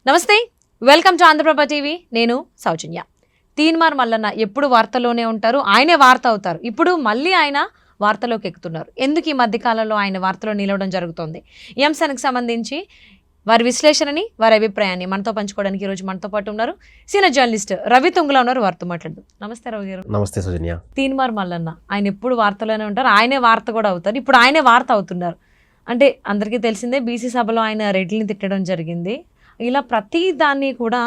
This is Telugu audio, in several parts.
నమస్తే, వెల్కమ్ టు ఆంధ్రప్రభ టీవీ. నేను సౌజన్య. తీన్మార్ మల్లన్న ఎప్పుడు వార్తలోనే ఉంటారు, ఆయనే వార్త అవుతారు. ఇప్పుడు మళ్ళీ ఆయన వార్తలోకి ఎక్కుతున్నారు. ఎందుకు ఈ మధ్యకాలంలో ఆయన వార్తలో నిలవడం జరుగుతుంది? ఈ అంశానికి సంబంధించి వారి విశ్లేషణని, వారి అభిప్రాయాన్ని మనతో పంచుకోవడానికి ఈరోజు మనతో పాటు ఉన్నారు సీనియర్ జర్నలిస్ట్ రవి తుంగుల ఉన్నారు. వారితో మాట్లాడదాం. నమస్తే రవి గారు. నమస్తే సౌజన్య. తీన్మార్ మల్లన్న ఆయన ఎప్పుడు వార్తలోనే ఉంటారు, ఆయనే వార్త కూడా అవుతారు. ఇప్పుడు ఆయనే వార్త అవుతున్నారు. అంటే అందరికీ తెలిసిందే, బీసీ సభలో ఆయన రెడ్డిని తిట్టడం జరిగింది. ఇలా ప్రతి దాన్ని కూడా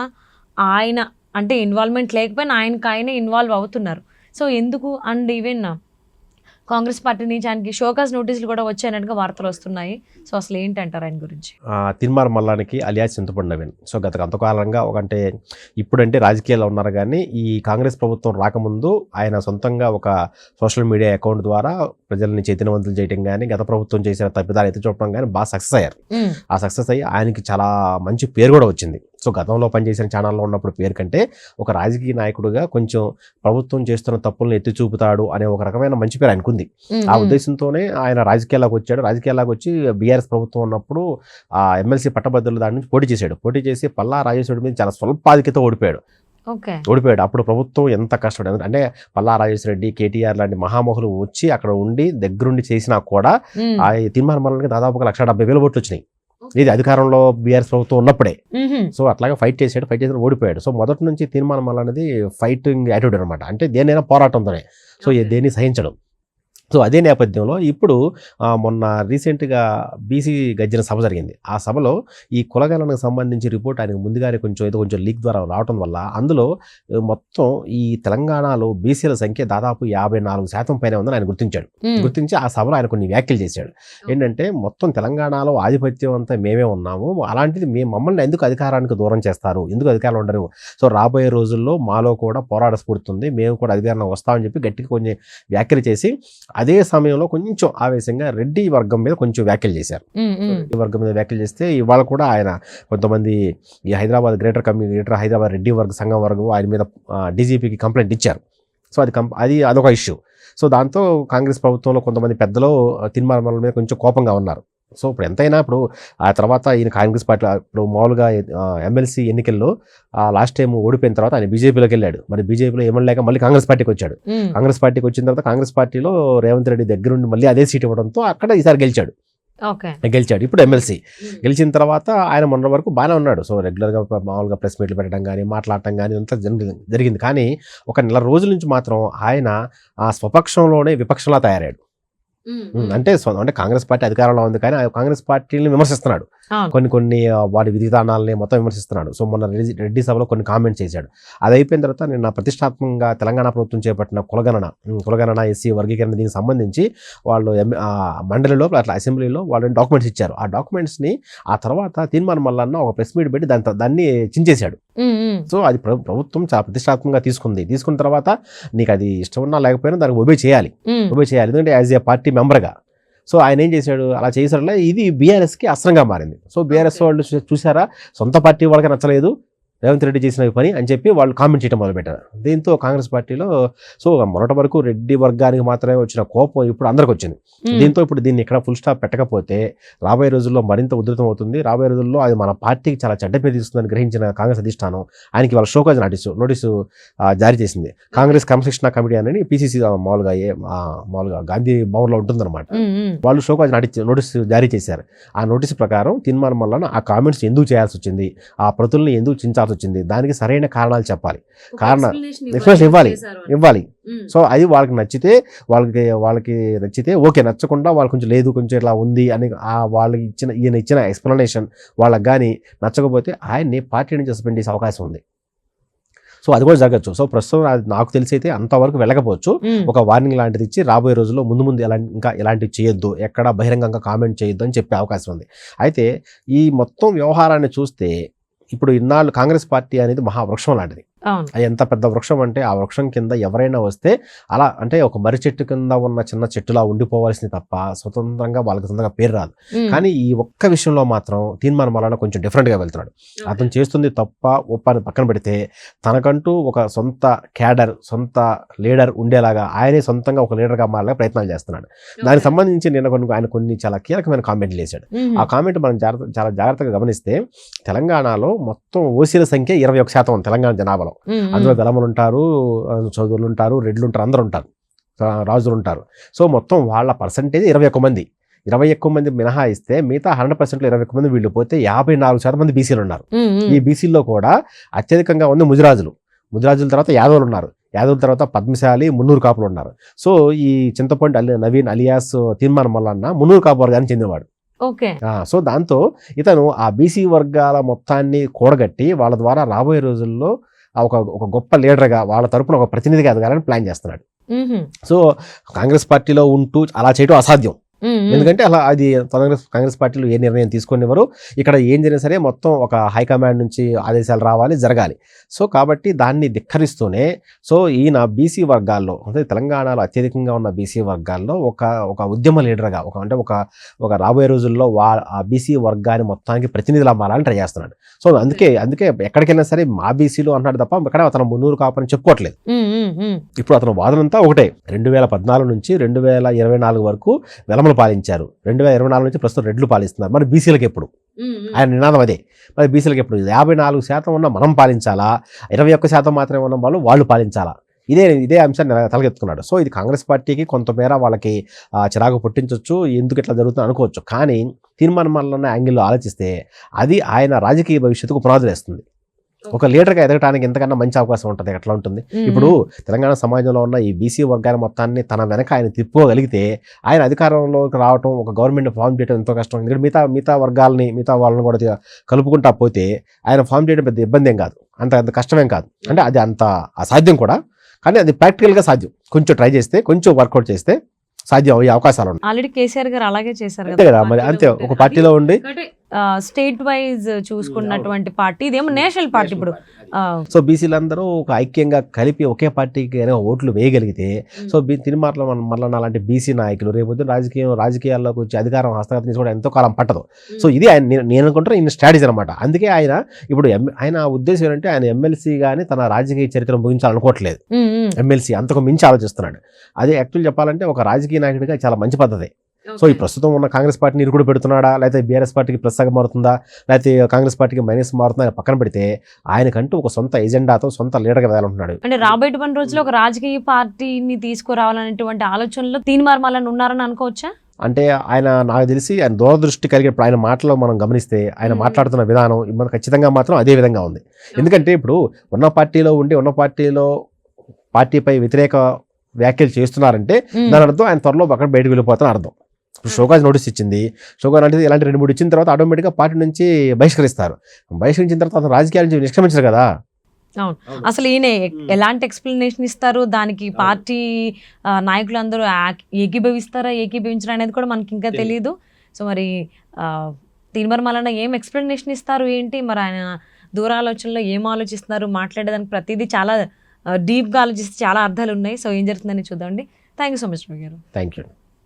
ఆయన అంటే ఇన్వాల్వ్మెంట్ లేకపోయినా ఆయనకు ఇన్వాల్వ్ అవుతున్నారు. సో ఎందుకు? అండ్ ఈవెన్ కాంగ్రెస్ పార్టీ నుంచి ఆయనకి షోకాస్ నోటీసులు కూడా వచ్చాయన్నట్టుగా వార్తలు వస్తున్నాయి. సో అసలు ఏంటంటారు ఆయన గురించి? తీన్మార్ మల్లానికి అలియాస్ చింతపండు నవీన్. సో గత కొంతకాలంగా అంటే ఇప్పుడంటే రాజకీయాల్లో ఉన్నారు, కానీ ఈ కాంగ్రెస్ ప్రభుత్వం రాకముందు ఆయన సొంతంగా ఒక సోషల్ మీడియా అకౌంట్ ద్వారా ప్రజల్ని చైతన్యవంతులు చేయడం కానీ, గత ప్రభుత్వం చేసిన తప్పిదాలు ఎత్తి చూపడం కానీ బాగా సక్సెస్ అయ్యారు. ఆ సక్సెస్ అయ్యి ఆయనకి చాలా మంచి పేరు కూడా వచ్చింది. సో గతంలో పనిచేసిన ఛానల్లో ఉన్నప్పుడు పేరు కంటే ఒక రాజకీయ నాయకుడిగా కొంచెం ప్రభుత్వం చేస్తున్న తప్పులను ఎత్తి చూపుతాడు అనే ఒక రకమైన మంచి పేరు ఆయనకుంది. ఆ ఉద్దేశంతోనే ఆయన రాజకీయాల్లోకి వచ్చాడు. రాజకీయాల్లోకి వచ్చి బీఆర్ఎస్ ప్రభుత్వం ఉన్నప్పుడు ఆ ఎమ్మెల్సీ పట్టభద్రుల దాని నుంచి పోటీ చేశాడు. పోటీ చేసి పల్లా రాజేశ్వరి మీద చాలా స్వల్ప ఆధిక్యత ఓడిపోయాడు. అప్పుడు ప్రభుత్వం ఎంత కష్టపడింది అంటే పల్లా రాజేశ్వర రెడ్డి, కేటీఆర్ లాంటి మహామహులు వచ్చి అక్కడ ఉండి దగ్గరుండి చేసినా కూడా ఆ తీన్మార్ మల్లానికి దాదాపు 1,70,000 ఓట్లు వచ్చినాయి. ఇది అధికారంలో బీఆర్ఎస్ ప్రభుత్వం ఉన్నప్పుడే. సో అట్లాగే ఫైట్ చేసి ఓడిపోయాడు. సో మొదటి నుంచి తీన్మార్ మల్లా అనేది ఫైటింగ్ యాటిట్యూడ్ అనమాట. అంటే దేనైనా పోరాటంతోనే. సో దేన్ని సహించడం. సో అదే నేపథ్యంలో ఇప్పుడు మొన్న రీసెంట్గా బీసీ గర్జన సభ జరిగింది. ఆ సభలో ఈ కులగణనకు సంబంధించి రిపోర్ట్ ఆయనకు ముందుగానే కొంచెం లీక్ ద్వారా రావడం వల్ల అందులో మొత్తం ఈ తెలంగాణలో బీసీల సంఖ్య దాదాపు 54% పైన ఉందని ఆయన గుర్తించి ఆ సభలో ఆయన కొన్ని వ్యాఖ్యలు చేశాడు. ఏంటంటే మొత్తం తెలంగాణలో ఆధిపత్యం అంతా మేమే ఉన్నాము, అలాంటిది మమ్మల్ని ఎందుకు అధికారానికి దూరం చేస్తారు, ఎందుకు అధికారంలో ఉండరు, సో రాబోయే రోజుల్లో మాలో కూడా పోరాట స్ఫూర్తి ఉంది, మేము కూడా అధికారంలో వస్తామని చెప్పి గట్టిగా కొన్ని వ్యాఖ్యలు చేసి అదే సమయంలో కొంచెం ఆవేశంగా రెడ్డి వర్గం మీద కొంచెం వ్యాఖ్యలు చేశారు. రెడ్డి వర్గం మీద వ్యాఖ్యలు చేస్తే ఇవాళ కూడా ఆయన కొంతమంది ఈ హైదరాబాద్ గ్రేటర్ హైదరాబాద్ రెడ్డి సంఘం వర్గం ఆయన మీద డీజీపీకి కంప్లైంట్ ఇచ్చారు. సో అదొక ఇష్యూ. సో దాంతో కాంగ్రెస్ ప్రభుత్వంలో కొంతమంది పెద్దలు తీన్మార్ మల్లన్న మీద కొంచెం కోపంగా ఉన్నారు. సో ఇప్పుడు ఎంతైనా ఇప్పుడు ఆ తర్వాత ఈయన కాంగ్రెస్ పార్టీ ఇప్పుడు మామూలుగా ఎమ్మెల్సీ ఎన్నికల్లో లాస్ట్ టైం ఓడిపోయిన తర్వాత ఆయన బీజేపీలోకి వెళ్ళాడు. మరి బీజేపీలో ఏమనలేక మళ్ళీ కాంగ్రెస్ పార్టీకి వచ్చాడు. కాంగ్రెస్ పార్టీకి వచ్చిన తర్వాత కాంగ్రెస్ పార్టీలో రేవంత్ రెడ్డి దగ్గరుండి మళ్ళీ అదే సీట్ ఇవ్వడంతో అక్కడ ఈసారి గెలిచాడు. ఇప్పుడు ఎమ్మెల్సీ గెలిచిన తర్వాత ఆయన మొన్న వరకు బాగానే ఉన్నాడు. సో రెగ్యులర్గా మామూలుగా ప్రెస్ మీట్లు పెట్టడం కానీ మాట్లాడటం కానీ అంతా జరిగింది. కానీ ఒక నెల రోజుల నుంచి మాత్రం ఆయన ఆ స్వపక్షంలోనే విపక్షంలా తయారాడు. అంటే కాంగ్రెస్ పార్టీ అధికారంలో ఉంది, కానీ కాంగ్రెస్ పార్టీని విమర్శిస్తున్నాడు. కొన్ని వాడి విధానాలని మొత్తం విమర్శిస్తున్నాడు. సో మొన్న రెడ్డి సభలో కొన్ని కామెంట్స్ చేశాడు. అది అయిపోయిన తర్వాత నిన్న ప్రతిష్టాత్మకంగా తెలంగాణ ప్రభుత్వం చేపట్టిన కులగణన ఎస్సీ వర్గీకరణ దీనికి సంబంధించి వాళ్ళు మండలిలో అట్లా అసెంబ్లీలో వాళ్ళు డాక్యుమెంట్స్ ఇచ్చారు. ఆ డాక్యుమెంట్స్ని ఆ తర్వాత తీన్మార్ మల్లన్న ఒక ప్రెస్ మీట్ పెట్టి దాన్ని చించేశాడు. సో అది ప్రభుత్వం చాలా ప్రతిష్టాత్మకంగా తీసుకున్న తర్వాత నీకు అది ఇష్టం ఉన్నా లేకపోయినా దానికి ఒబే చేయాలి. ఎందుకంటే యాజ్ ఏ పార్టీ మెంబర్గా. సో ఆయన ఏం చేశాడు, అలా చేశాడు. ఇది బీఆర్ఎస్కి అస్త్రంగా మారింది. సో బీఆర్ఎస్ వాళ్ళు చూసారా, సొంత పార్టీ వాళ్ళకి నచ్చలేదు రేవంత్ రెడ్డి చేసిన పని అని చెప్పి వాళ్ళు కామెంట్ చేయడం మొదలుపెట్టారు. దీంతో కాంగ్రెస్ పార్టీలో సో మొదటి వరకు రెడ్డి వర్గానికి మాత్రమే వచ్చిన కోపం ఇప్పుడు అందరికి వచ్చింది. దీంతో ఇప్పుడు దీన్ని ఇక్కడ ఫుల్ స్టాప్ పెట్టకపోతే రాబోయే రోజుల్లో మరింత ఉధృతం అవుతుంది. రాబోయే రోజుల్లో అది మన పార్టీకి చాలా చెడ్డ పేరు తీస్తుందని గ్రహించిన కాంగ్రెస్ అధిష్టానం ఆయనకి వాళ్ళ షోకాజ్ నోటీసు జారీ చేసింది. కాంగ్రెస్ క్రమశిక్షణ కమిటీ అని PCC మామూలుగా గాంధీ భవన్లో ఉంటుందన్నమాట. వాళ్ళు షోకాజ్ నోటీసు జారీ చేశారు. ఆ నోటీసు ప్రకారం తీన్మార్ మల్లన్న ఆ కామెంట్స్ ఎందుకు చేయాల్సి వచ్చింది, ఆ ప్రతుల్ని ఎందుకు చించాల్సి వచ్చింది, దానికి సరైన కారణాలు చెప్పాలి, ఎక్స్ప్లెనేషన్ ఇవ్వాలి. సో అది వాళ్ళకి నచ్చితే ఓకే, నచ్చకుండా వాళ్ళు కొంచెం ఇట్లా ఉంది అని ఈయన ఇచ్చిన ఎక్స్ప్లెనేషన్ వాళ్ళకి కానీ నచ్చకపోతే ఆయన్ని పార్టీ నుంచి సస్పెండ్ చేసే అవకాశం ఉంది. సో అది కూడా జరగచ్చు. సో ప్రస్తుతం నాకు తెలిసి అయితే అంతవరకు వెళ్ళకపోవచ్చు. ఒక వార్నింగ్ లాంటిది ఇచ్చి రాబోయే రోజుల్లో ముందు ఇంకా ఎలాంటివి చేయొద్దు, ఎక్కడ బహిరంగంగా కామెంట్ చేయొద్దు అని చెప్పే అవకాశం ఉంది. అయితే ఈ మొత్తం వ్యవహారాన్ని చూస్తే ఇప్పుడు ఇన్నాళ్ళు కాంగ్రెస్ పార్టీ అనేది మహావృక్షం లాంటిది. అవును. అది ఎంత పెద్ద వృక్షం అంటే ఆ వృక్షం కింద ఎవరైనా వస్తే అలా అంటే ఒక మర్రి చెట్టు కింద ఉన్న చిన్న చెట్టులా ఉండిపోవాల్సింది తప్ప స్వతంత్రంగా వాళ్ళకి సొంతంగా పేరు రాదు. కానీ ఈ ఒక్క విషయంలో మాత్రం తీర్మానం వలన కొంచెం డిఫరెంట్గా వెళ్తున్నాడు. అతను చేస్తుంది తప్ప ఒప్ప అని పక్కన పెడితే తనకంటూ ఒక సొంత క్యాడర్, సొంత లీడర్ ఉండేలాగా ఆయనే సొంతంగా ఒక లీడర్గా మారేలా ప్రయత్నాలు చేస్తున్నాడు. దానికి సంబంధించి నేను ఆయన కొన్ని చాలా కీలకమైన కామెంట్లు వేశాడు. ఆ కామెంట్ మనం చాలా జాగ్రత్తగా గమనిస్తే తెలంగాణలో మొత్తం ఓసీల సంఖ్య 21% తెలంగాణ జనాభాలో. అందులో దళములు ఉంటారు, చౌదరులు ఉంటారు, రెడ్లు ఉంటారు, అందరూ ఉంటారు, రాజులు ఉంటారు. సో మొత్తం వాళ్ళ పర్సంటేజ్ 21 మంది. 21 మంది మినహాయిస్తే మిగతా 100%లో 21 మంది వీళ్ళు పోతే 54% మంది బీసీలు ఉన్నారు. ఈ బీసీల్లో కూడా అత్యధికంగా ఉంది ముదిరాజులు. ముదిరాజుల తర్వాత యాదవులు ఉన్నారు. యాదవుల తర్వాత పద్మశాలి, మున్నూరు కాపులు ఉన్నారు. సో ఈ చింతపండు నవీన్ అలియాస్ తీర్మానం మల్లన్న మున్నూరు కాపు వర్గానికి చెందినవాడు. సో దాంతో ఇతను ఆ బీసీ వర్గాల మొత్తాన్ని కూడగట్టి వాళ్ళ ద్వారా రాబోయే రోజుల్లో ఒక గొప్ప లీడర్గా వాళ్ళ తరపున ఒక ప్రతినిధిగా ఎదగాలని ప్లాన్ చేస్తున్నాడు. సో కాంగ్రెస్ పార్టీలో ఉంటూ అలా చేయడం అసాధ్యం. ఎందుకంటే అలా అది కాంగ్రెస్ పార్టీలో ఏ నిర్ణయం తీసుకునేవారు. ఇక్కడ ఏం జరిగినా సరే మొత్తం ఒక హైకమాండ్ నుంచి ఆదేశాలు రావాలి, జరగాలి. సో కాబట్టి దాన్ని ధిక్కరిస్తూనే సో ఈయన బీసీ వర్గాల్లో అంటే తెలంగాణలో అత్యధికంగా ఉన్న బీసీ వర్గాల్లో ఒక ఉద్యమ లీడర్గా ఒక రాబోయే రోజుల్లో ఆ బీసీ వర్గాన్ని మొత్తానికి ప్రతినిధులు అమ్మాలని ట్రై చేస్తున్నాడు. సో అందుకే ఎక్కడికైనా సరే మా బీసీలు అంటున్నాడు తప్ప ఇక్కడ అతను మున్నూరు కాపని చెప్పుకోవట్లేదు. ఇప్పుడు అతను వాదనంతా ఒకటే. 2014 నుంచి 2024 వరకు వెలమలు పాలించారు. 2024 నుంచి ప్రస్తుతం రెడ్లు పాలిస్తున్నారు. మరి బీసీలకు ఎప్పుడు? ఆయన నినాదం అదే. మరి బీసీలకు ఎప్పుడు? 54% ఉన్న మనం పాలించాలా, 21% మాత్రమే ఉన్న వాళ్ళు పాలించాలా? ఇదే అంశాన్ని తలకెత్తుకున్నాడు. సో ఇది కాంగ్రెస్ పార్టీకి కొంతమేర వాళ్ళకి చిరాకు పుట్టించవచ్చు, ఎందుకు ఇట్లా జరుగుతుంది అనుకోవచ్చు. కానీ తీర్మానం వల్ల యాంగిల్లో ఆలోచిస్తే అది ఆయన రాజకీయ భవిష్యత్తుకు పునాదులు వేస్తుంది. ఒక లీడర్గా ఎదగడానికి ఎంతకన్నా మంచి అవకాశం ఉంటుంది. ఎట్లా ఉంటుంది? ఇప్పుడు తెలంగాణ సమాజంలో ఉన్న ఈ బీసీ వర్గాల మొత్తాన్ని తన వెనక ఆయన తిప్పుకోగలిగితే ఆయన అధికారంలోకి రావడం, ఒక గవర్నమెంట్ ఫామ్ చేయడం ఎంతో కష్టం. ఎందుకంటే మిగతా వాళ్ళని కూడా కలుపుకుంటా పోతే ఆయన ఫామ్ చేయడం పెద్ద ఇబ్బంది ఏం కాదు, అంత కష్టమేం కాదు. అంటే అది అంత అసాధ్యం కూడా, కానీ అది ప్రాక్టికల్గా సాధ్యం. కొంచెం ట్రై చేస్తే, కొంచెం వర్కౌట్ చేస్తే సాధ్యం అయ్యే అవకాశాలు ఉన్నాయి. ఆల్రెడీ కేసీఆర్ గారు అలాగే చేశారు అంతే కదా. మరి అంతే ఒక పార్టీలో ఉండి స్టేట్ వైజ్ చూసుకున్నటువంటి పార్టీ, ఇదేమో నేషనల్ పార్టీ. ఇప్పుడు సో బీసీలందరూ ఒక ఐక్యంగా కలిపి ఒకే పార్టీకి ఓట్లు వేయగలిగితే సో తిరుమల మళ్ళీ అలాంటి బీసీ నాయకులు రేపు రాజకీయాల్లోకి వచ్చి అధికారం హస్తగతం తీసుకోవడం ఎంతో కాలం పట్టదు. సో ఇది నేను అనుకుంటున్నా ఈయన స్ట్రాటజీ అనమాట. అందుకే ఆయన ఉద్దేశం ఏంటంటే ఆయన ఎమ్మెల్సీ గానీ తన రాజకీయ చరిత్ర ముగించాలనుకోవట్లేదు. ఎమ్మెల్సీ అంతకు మించి ఆలోచిస్తున్నాడు. అదే యాక్చువల్ చెప్పాలంటే ఒక రాజకీయ నాయకుడిగా చాలా మంచి పద్ధతి. సో ఈ ప్రస్తుతం ఉన్న కాంగ్రెస్ పార్టీని ఇరుకుడు పెడుతున్నాడా, లేకపోతే బీఆర్ఎస్ పార్టీకి ప్లస్ గా మారుతుందా, లేకపోతే కాంగ్రెస్ పార్టీకి మైనస్ మారుతుందా పక్కన పెడితే ఆయనకంటూ ఒక సొంత ఎజెండాతో సొంత లీడర్గా వెళ్తున్నాడు. అంటే రాబోయే రోజుల్లో ఒక రాజకీయ పార్టీని తీసుకురావాలనేటువంటి ఆలోచనలో తీర్మానం ఉన్నారని అనుకోవచ్చా? అంటే నాకు తెలిసి ఆయన దూరదృష్టి కలిగినప్పుడు ఆయన మాటలో మనం గమనిస్తే ఆయన మాట్లాడుతున్న విధానం ఇబ్బంది ఖచ్చితంగా మాత్రం అదే విధంగా ఉంది. ఎందుకంటే ఇప్పుడు ఉన్న పార్టీలో పార్టీపై వ్యతిరేక వ్యాఖ్యలు చేస్తున్నారంటే దాని అర్థం ఆయన త్వరలో అక్కడ బయటకు వెళ్ళిపోతాను అర్థం. ఇప్పుడు షోకాజ్ నోటీస్ ఇచ్చింది. షోకాజ్ అంటే ఇలాంటి 2-3 ఇచ్చిన తర్వాత ఆటోమేటిక్గా పార్టీ నుంచి బహిష్కరిస్తారు. బహిష్కరించిన తర్వాత అతను రాజకీయాల నుంచి నిష్క్రమించారు కదా. అవును. అసలు ఈయన ఎలాంటి ఎక్స్ప్లెనేషన్ ఇస్తారు, దానికి పార్టీ నాయకులందరూ ఏకీభవిస్తారా, ఏకీభవించరా అనేది కూడా మనకి ఇంకా తెలియదు. సో మరి తీర్మానం వలన ఏం ఎక్స్ప్లెనేషన్ ఇస్తారు ఏంటి, మరి ఆయన దూరాలోచనలో ఏం ఆలోచిస్తున్నారు, మాట్లాడేదానికి ప్రతిదీ చాలా డీప్గా ఆలోచిస్తే చాలా అర్థాలు ఉన్నాయి. సో ఏం జరుగుతుందని చూద్దామండి. థ్యాంక్ యూ సో మచ్ గారు. Thank you.